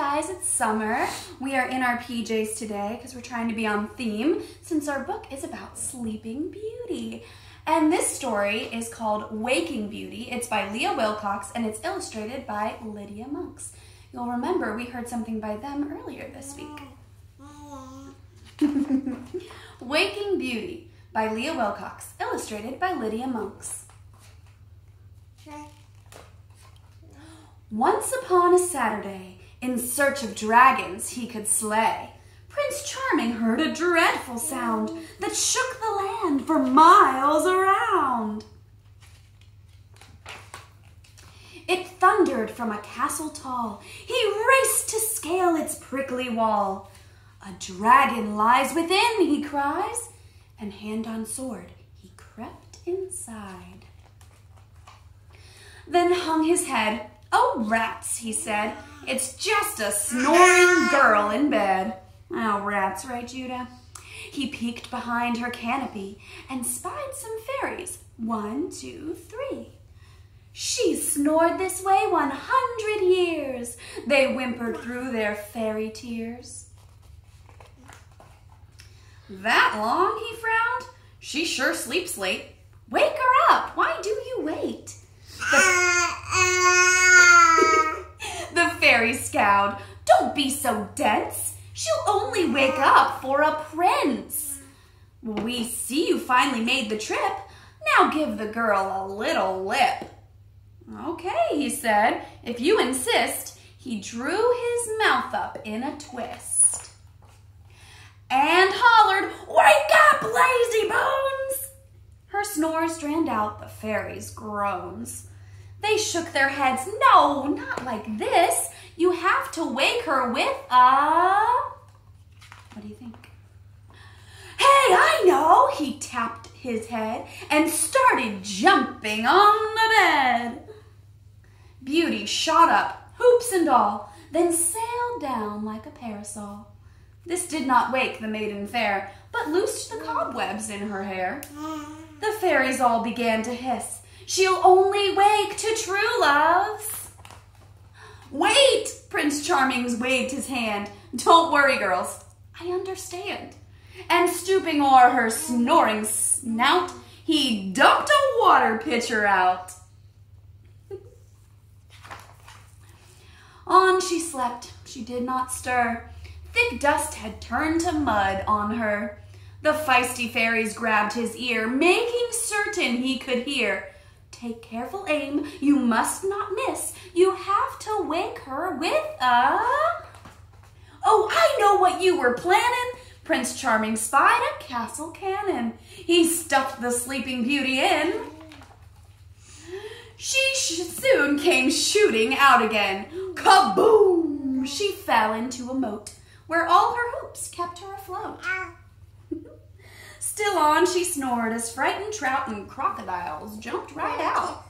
guys, it's summer. We are in our PJs today because we're trying to be on theme since our book is about Sleeping Beauty. And this story is called Waking Beauty. It's by Leah Wilcox and it's illustrated by Lydia. You'll remember we heard something by them earlier this week. Waking Beauty by Leah Wilcox, illustrated by Lydia. Once upon a Saturday, in search of dragons he could slay, Prince Charming heard a dreadful sound that shook the land for miles around. It thundered from a castle tall. He raced to scale its prickly wall. A dragon lies within, he cries, and hand on sword he crept inside. Then hung his head. "Oh, rats," he said, "it's just a snoring girl in bed." "Oh, rats, right, Judah?" He peeked behind her canopy and spied some fairies. 1, 2, 3. "She's snored this way 100 years," they whimpered through their fairy tears. "That long?" he frowned. "She sure sleeps late. Wake her up. Why do you wait?" The fairy scowled. "Don't be so dense. She'll only wake up for a prince." "We see you finally made the trip. Now give the girl a little lip." "Okay," he said, "if you insist." He drew his mouth up in a twist and hollered, "Wake up, lazy bones!" Her snores drowned out the fairies' groans. They shook their heads. "No, not like this. You have to wake her with a..." What do you think? "Hey, I know!" He tapped his head and started jumping on the bed. Beauty shot up, hoops and all, then sailed down like a parasol. This did not wake the maiden fair, but loosed the cobwebs in her hair. The fairies all began to hiss. "She'll only wake to true loves." "Wait!" Prince Charming waved his hand. "Don't worry, girls. I understand." And stooping o'er her snoring snout, he dumped a water pitcher out. On she slept. She did not stir. Thick dust had turned to mud on her. The feisty fairies grabbed his ear, making certain he could hear. "Take careful aim. You must not miss. You have to wake her with a..." "Oh, I know what you were planning." Prince Charming spied a castle cannon. He stuffed the Sleeping Beauty in. She soon came shooting out again. Kaboom! She fell into a moat where all her hoops kept her afloat. Still on she snored as frightened trout and crocodiles jumped right out.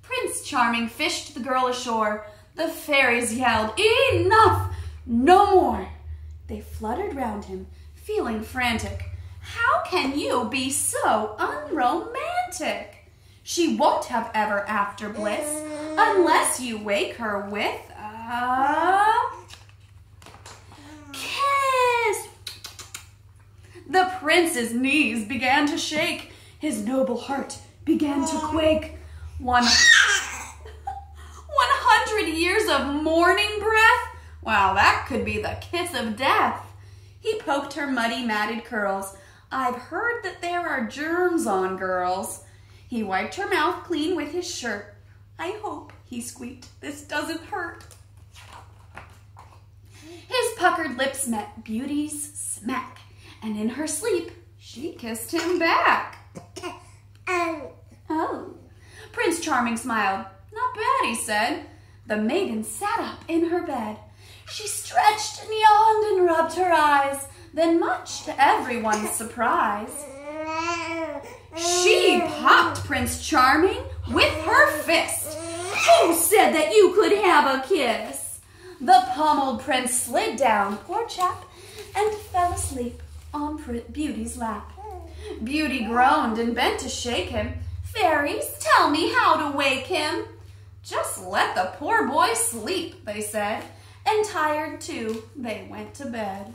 Prince Charming fished the girl ashore. The fairies yelled, "Enough! No more!" They fluttered round him, feeling frantic. "How can you be so unromantic? She won't have ever after bliss unless you wake her with a kiss." The prince's knees began to shake. His noble heart began to quake. 100 years of morning breath? Wow, that could be the kiss of death. He poked her muddy, matted curls. "I've heard that there are germs on girls." He wiped her mouth clean with his shirt. "I hope," he squeaked, "this doesn't hurt." His puckered lips met Beauty's smack, and in her sleep, she kissed him back. Oh. Prince Charming smiled. "Not bad," he said. The maiden sat up in her bed. She stretched and yawned and rubbed her eyes. Then, much to everyone's surprise, she popped Prince Charming with her fist. "Who said that you could have a kiss?" The pummeled prince slid down, poor chap, and fell asleep on Beauty's lap. Beauty groaned and bent to shake him. "Fairies, tell me how to wake him." Just let the poor boy sleep, they said, and tired too, they went to bed.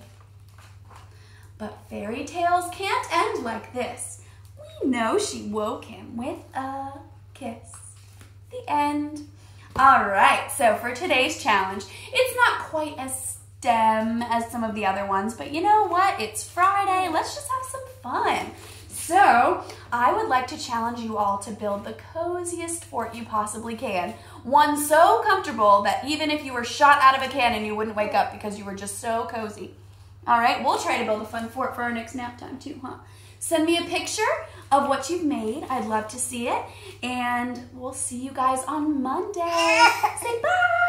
But fairy tales can't end like this. We know she woke him with a kiss. The end. All right, so for today's challenge, it's not quite as STEM as some of the other ones, but you know what? It's Friday. Let's just have some fun. So I would like to challenge you all to build the coziest fort you possibly can. One so comfortable that even if you were shot out of a cannon, you wouldn't wake up because you were just so cozy. All right, we'll try to build a fun fort for our next nap time too, huh? Send me a picture of what you've made. I'd love to see it. And we'll see you guys on Monday. Say bye.